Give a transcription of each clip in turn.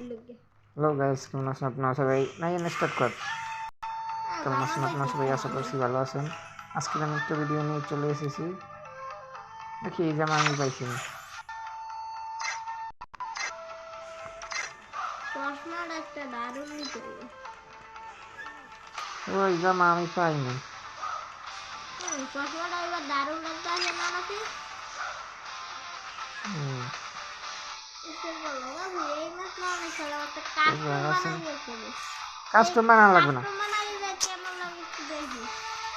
Hello guys, কেমন আছেন আপনারা সবাই? নাই স্টার্ট কর। কেমন আছেন আপনারা সবাই? আশা করছি ভালো আছেন। আজকে আমি একটা ভিডিও নিয়ে চলে এসেছি। দেখি এই জামা আমি পাইছি না। ওই জামা আমি পাইনি। কাস্টম বানানো লাগবে না,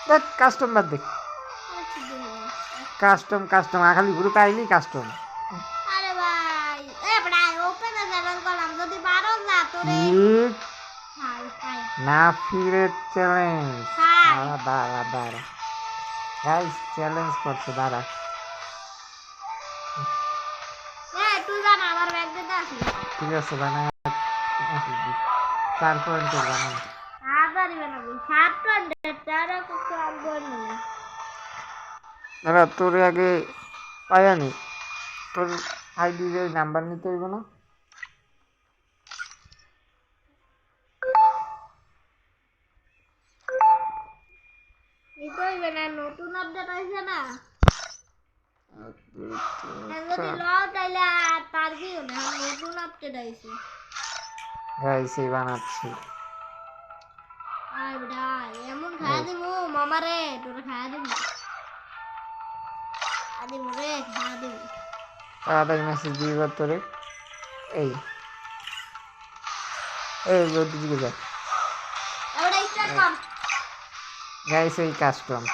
দেখ কাস্টম বাদ দেখ। কাস্টম কাস্টম খালি গ্রুপ আইলি কাস্টম। আরে ভাই এ ভাই ওপেন চ্যানেল করলাম যদি পারো না তোরে না ফিরে চ্যালেঞ্জ দাঁড়া দাঁড়া গাইস, চ্যালেঞ্জ করছে দাঁড়া। তুই বানা আমার ব্যাগ দিতে আসিস। ঠিক আছে বানা, 4 পয়েন্টের বানান। আবারই বানাবো 7 পয়েন্টের তারা কিছু আনবো না। দাঁড়া তোর আগে পায়ানি, তোর আইডির নাম্বার নিতে হইব না? নিতেই না, নতুন আপডেট হয়েছে না। যদি লও তাইলে আর পারবিও না, নতুন আপডেট হয়েছে। গাইস এই বানাচ্ছি। আই ভাই এমন খায়া দিমু মামারে, তোর খায়া দিমু। আদি মরে খায়া দিমু। তাড়াতাড়ি মেসেজ দিবা তোরে। এই এই দিকে যা। এবারে স্টার্ট কর। গাইস এই কাস্টম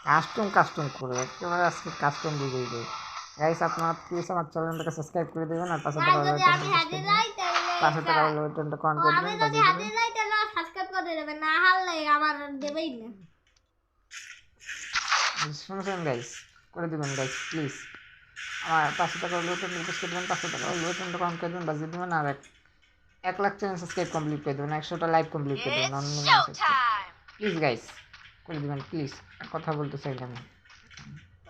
কাস্টম কাস্টম করে একেবারে আজকে কাস্টম বুঝেই দেয়। গাইস আপনারা প্লিজ আমার চ্যানেলটাকে সাবস্ক্রাইব করে দেবেন আর পাশে থাকা বেল আমি হাজির আইকনটা যাই তাইলে পাশে থাকা বেল আইকনটা অন করে আমি দিবেন, যদি বাজিয়ে হাজির দিবেন। যাই তাহলে সাবস্ক্রাইব করে দেবেন, না হারলে আমার দেবেই না। শুনছেন গাইস, করে দিবেন গাইস প্লিজ। আমার পাশে থাকা বেল আইকনটা প্রেস করে দিবেন, পাশে থাকা বেল আইকনটা অন করে দিবেন, বাজিয়ে দিবেন। আর 1 লাখ চ্যানেল সাবস্ক্রাইব কমপ্লিট করে দেবেন, 100টা লাইক কমপ্লিট করে দেবেন। প্লিজ গাইস করে দিবেন প্লিজ। কথা বলতে চাইলাম না।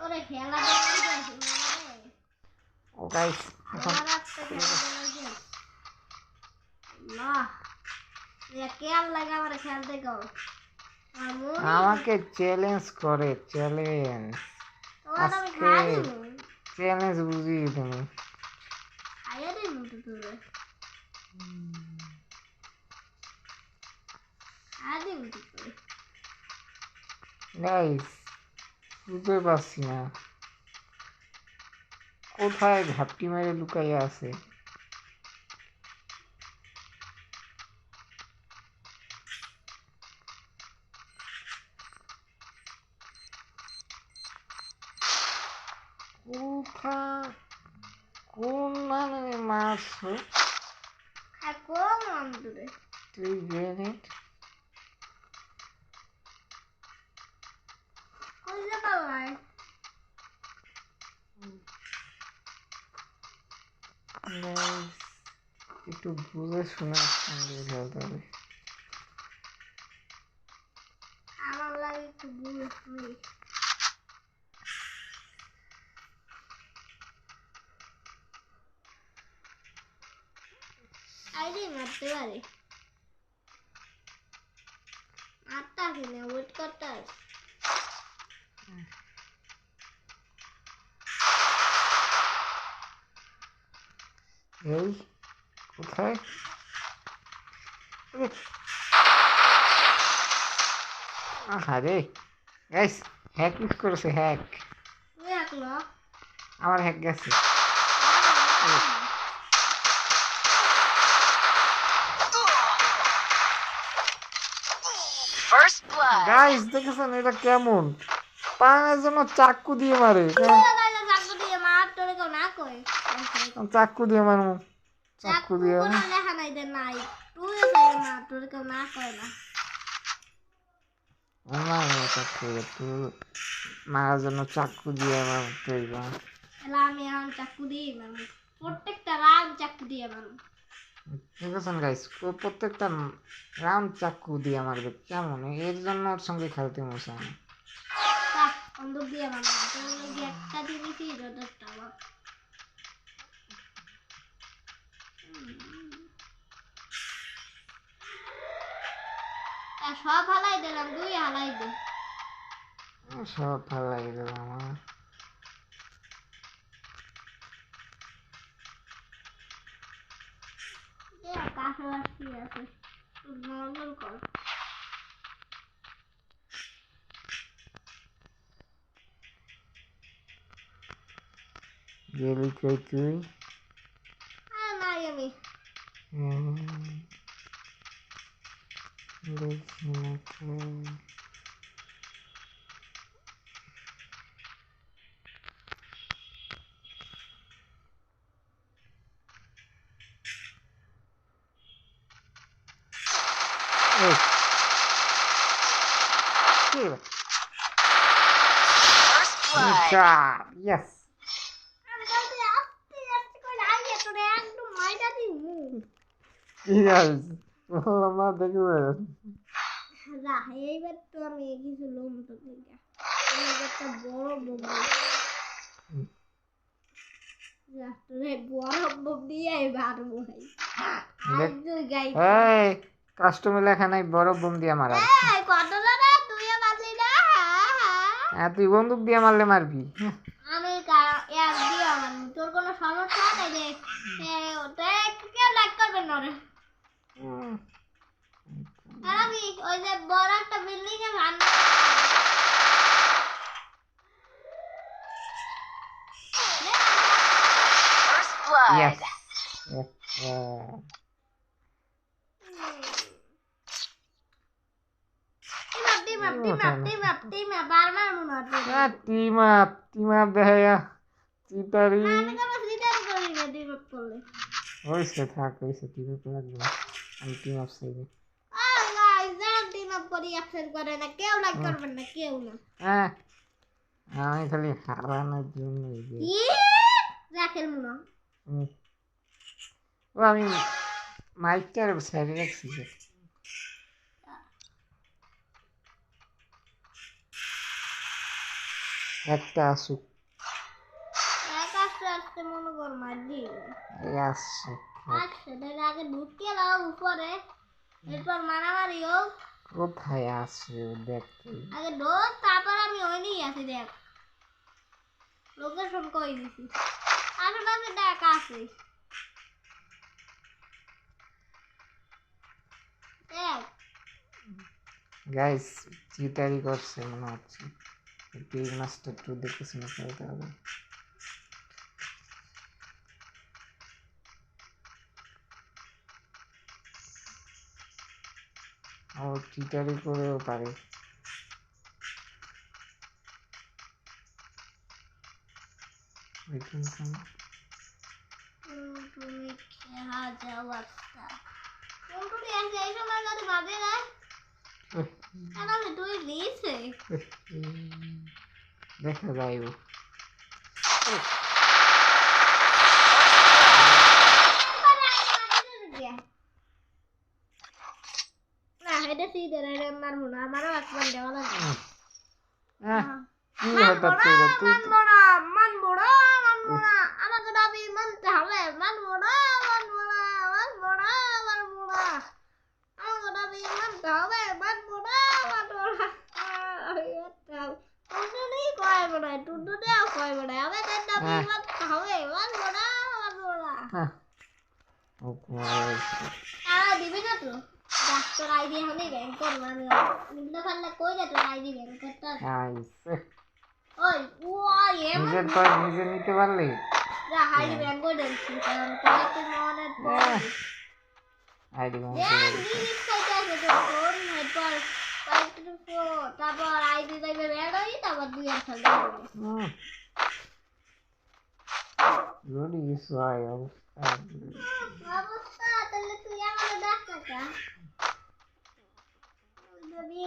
ওরে খেলা ও গাইস এখন আমাকে চ্যালেঞ্জ করে, চ্যালেঞ্জ আজকে চ্যালেঞ্জ বুঝিয়ে তুমি। গাইস বুঝতে পারছি না কোথায় ঘাপটি মেরে লুকাইয়া আছে। কোথায় কোন মানে মারছো তুই? গ্রেনেড একটু বুঝে শুনে খেলতে হবে। আমার লাগে একটু বুঝবি। আইডি মারতে পারে, মারতে আসি না, ওয়েট করতে আসি। এই কোথায় আরে গাইস হ্যাক ইউজ করেছে, হ্যাক আমার হ্যাক গেছে। গাইস দেখেছেন এটা কেমন? পানের জন্য চাকু দিয়ে মারে, চাকু দিয়ে মারবো, চাকু দিয়ে মারার জন্য চাকু দিয়ে মারতে হইব। আমি এখন চাকু দিয়ে মারবো, প্রত্যেকটা রাউন্ড চাকু দিয়ে মারবো। দেখেছেন গাইস প্রত্যেকটা রাউন্ড চাকু দিয়ে মারবে, কেমন? এর জন্য ওর সঙ্গে খেলতে মশা। বন্দুক দিয়ে মারবো, একটা জিনিসই যথেষ্ট আমার। সব হালাই দিলাম, দুই হালাই দে। সব ভালো লাগে দিল আমার। কাছে আসছি আছে নর্মাল কর। গেলি কই তুই? নাই আমি দেখি না তুই। এই কি রে? Yes. আমি বলতে আস্তে আস্তে করে আইয়ে তোরে একদম মাইটা দিমু। Yes. আমার দেখবে। যা এইবার তো আমি কিছু লোম তো দিগা একটা বড় বম্ব যা তোরে বড় বম্ব দিয়ে মারবো ভাই আজ তুই গাই এই কাস্টমার লেখা নাই বড় বোম দিয়ে মারা। এই কত না তুইও মারলি না হ্যাঁ তুই বন্দুক দিয়ে মারলে মারবি। আমি এক দিয়ে আমার তোর কোনো সমস্যা নেই রে ওটা কেউ লাইক করবে না রে আর আমি ওই যে বড় একটা বিল্ডিং এ ভাঙ Yes. টিম আপ বারবার মনে হচ্ছে টিম আপ দেখাইয়া চিতারি আমি কোনো সিটার করি না টিম আপ করলে হইছে থাক হইছে টিম আপ লাগবে না। আমি টিম আপ চাইবে টিম আপ করি অ্যাকসেপ্ট করে না কেউ লাইক করবেন না কেউ না হ্যাঁ আমি খালি হারানোর জন্য রাখের মনে ও আমি মাইকটার সাইডে রাখছি একটা আসুক আস্তে আস্তে মনে কর মারবি আসছে আচ্ছা তাহলে আগে ঢুকিয়ে দাও উপরে এরপর মারামারি হোক কোথায় আছে দেখতে আগে ঢোক তারপর আমি ওই নিয়ে আসি দেখ লোকেশন কই দিছি আশেপাশে দেখ আছে দেখ গাইস চিটারি করছে মনে হচ্ছে টিম মাস্টার 2 দেখতেছি না খেলতে হবে ও চিটারি করেও পারে দেখুন তুমি খেলা যাও একটা কোনটুকু এসে এই সময় যদি ভাবে না কেন আমি তুই লিখছে দেখা যাইব না এটা সিধে রে মারবো না আমারও একবার দেওয়া লাগবে কি হঠাৎ করে তুই মানবো না আমাকে দাবি মানতে হবে মানবো না আমাকে দাবি মানতে হবে মানবো না টুনটুনি কয় বড় টুনটুনিও কয় বড় আমাদের দাবি মানতে হবে মানবো না দিবি না তো তোর আইডি এখনই ব্যাংক করবো আমি নিতে পারলে কই যা তোর আইডি ব্যাংক করতে ওই নিজের পর নিজে নিতে পারলে আইডি ব্যাংক করে দিচ্ছি কারণ কয়েকটি মনের পর আইডি ব্যাংক তারপর আইডি যাইবে বেরোই তারপর দুই এক সাল রোডি ইসওয়াই অবস্থা তাহলে তুই আমাকে দেখ টাকা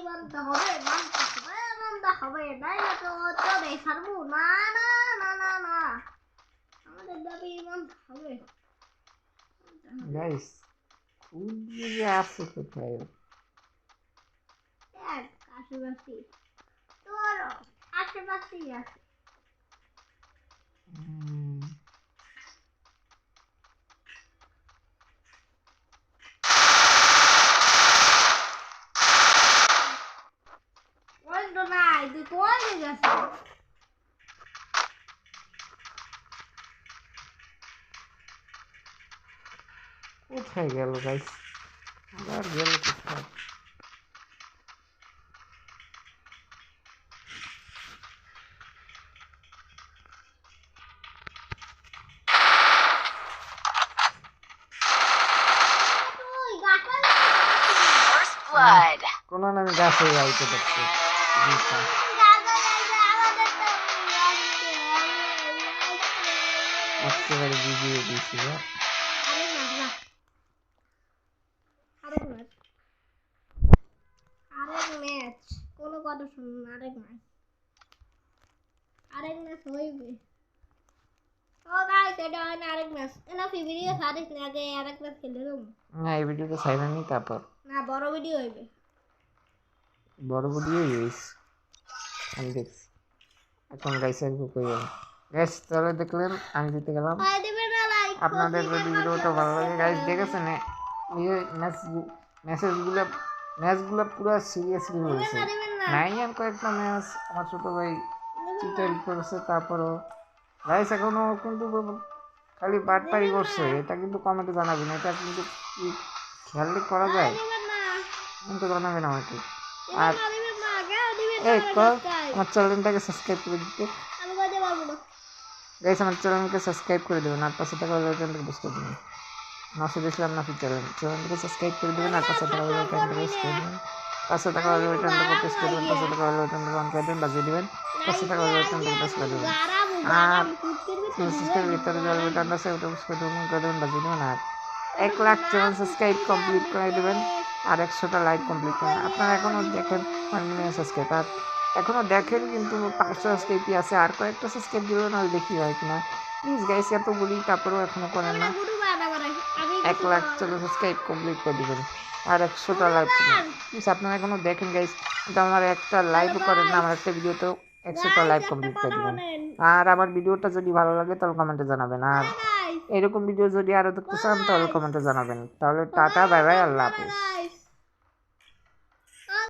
মানতে হবে নাই তো নেই ছাড়বো না না না না না আমাদের দাবি মানতে হবে গাইস খুঁজে আছে কোথায় আশেপাশে তোর আশেপাশেই আছে আছে কোথায় গেল গাইস? আর গেল কোথায়? তুই গাছটা First blood. কোনো না, আমি গাছে যাইতে দেখছি। দিশা। একেবারে ভিডিও দিয়েছি গো। আরেক ম্যাচ কোনো কথা শুনুন না, আরেক ম্যাচ হইবে। ও গাইস এটা হয় না, আরেক ম্যাচ না ভিডিও সারিস না, আগে আরেক ম্যাচ খেলে দেবো না, এই ভিডিওটা সাইলেন নি, তারপর না, বড় ভিডিও হইবে। বড় ভিডিও ইউজ আমি দেখছি। এখন গাইস একটু কই গেল গাইস? তাহলে দেখলেন আমি জিতে গেলাম। হয় দিবেন না লাইক, আপনাদের যদি ভিডিওটা ভালো লাগে গাইস, দেখেছেন এই ম্যাচগুলো পুরো সিরিয়াসলি হয়েছে। দিবেন না নাই আর কয়েকটা ম্যাচ আমার ছোট ভাই চিটারি করেছে, তারপরও গাইস এখনো কিন্তু খালি বাটপারি করছে। এটা কিন্তু কমেন্টে জানাবেন, এটা কিন্তু কি খেয়াল করা যায় দিবেন না কিন্তু জানাবেন আমাকে। আর আর দিবেন না আগে দিবেন এই না, আমার চ্যানেলটাকে সাবস্ক্রাইব করে দিতে আমি কইতে পারবো না। গাইস, আমার চ্যানেলকে সাবস্ক্রাইব করে দেবেন আর পাশে থাকা বেল আইকনটাকে প্রেস করে দেবেন। নাসির ইসলাম নাফি চ্যানেলকে সাবস্ক্রাইব করে দেবেন আর পাশে থাকা বেল আইকনটাকে প্রেস করে দেবেন। পাশে থাকা বেল আইকনটাকে প্রেস করে দেবেন, পাশে থাকা বেল আইকনটাকে অন করে দেবেন, বাজিয়ে দিবেন। পাশে থাকা বেল আইকনটাকে প্রেস করে দেবেন। আর সাবস্ক্রাইব ভিতরে যে বেল বাটন আছে ওটা প্রেস করে দেবেন, বাজিয়ে দেবেন। আর 1 লাখ চ্যানেল সাবস্ক্রাইব কমপ্লিট করে দেবেন আর 100টা লাইক কমপ্লিট করেন। আপনারা এখনো দেখেন 1 মিলিয়ন সাবস্ক্রাইব, আর এখনো দেখেন কিন্তু 500 সাবস্ক্রাইবই আছে। আর কয়েকটা সাবস্ক্রাইব দিলে না দেখি হয় কিনা, প্লিজ গাইস, এত বলি তারপরেও এখনো করেন না। 1 লাখ চ্যানেল সাবস্ক্রাইব কমপ্লিট করে দিবেন আর 100টা লাইক করবেন। প্লিজ আপনারা এখনো দেখেন গাইস, কিন্তু আমার একটা লাইকও করেন না, আমার একটা ভিডিওতেও 100টা লাইক কমপ্লিট করে দিবেন। আর আমার ভিডিওটা যদি ভালো লাগে তাহলে কমেন্টে জানাবেন, আর এরকম ভিডিও যদি আরো দেখতে চান তাহলে কমেন্টে জানাবেন। তাহলে টাটা, বাই বাই, আল্লাহ হাফেজ।